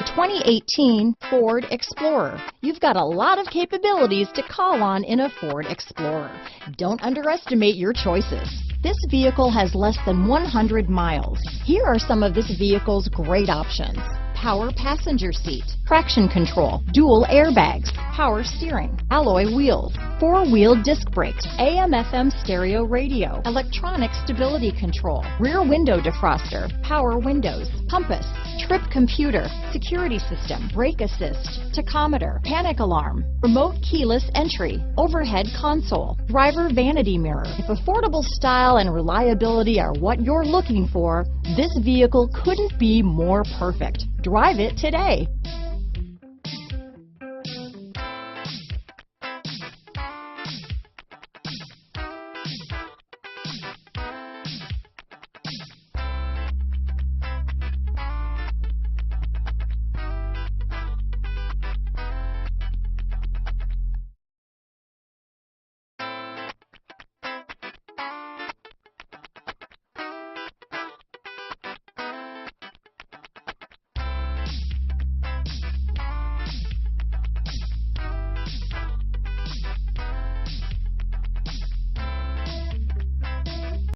2018 Ford Explorer. You've got a lot of capabilities to call on in a Ford Explorer. Don't underestimate your choices. This vehicle has less than 100 miles. Here are some of this vehicle's great options: power passenger seat, traction control, dual airbags, power steering, alloy wheels, four-wheel disc brakes, AM/FM stereo radio, electronic stability control, rear window defroster, power windows, compass, trip computer, security system, brake assist, tachometer, panic alarm, remote keyless entry, overhead console, driver vanity mirror. If affordable style and reliability are what you're looking for, this vehicle couldn't be more perfect. Drive it today.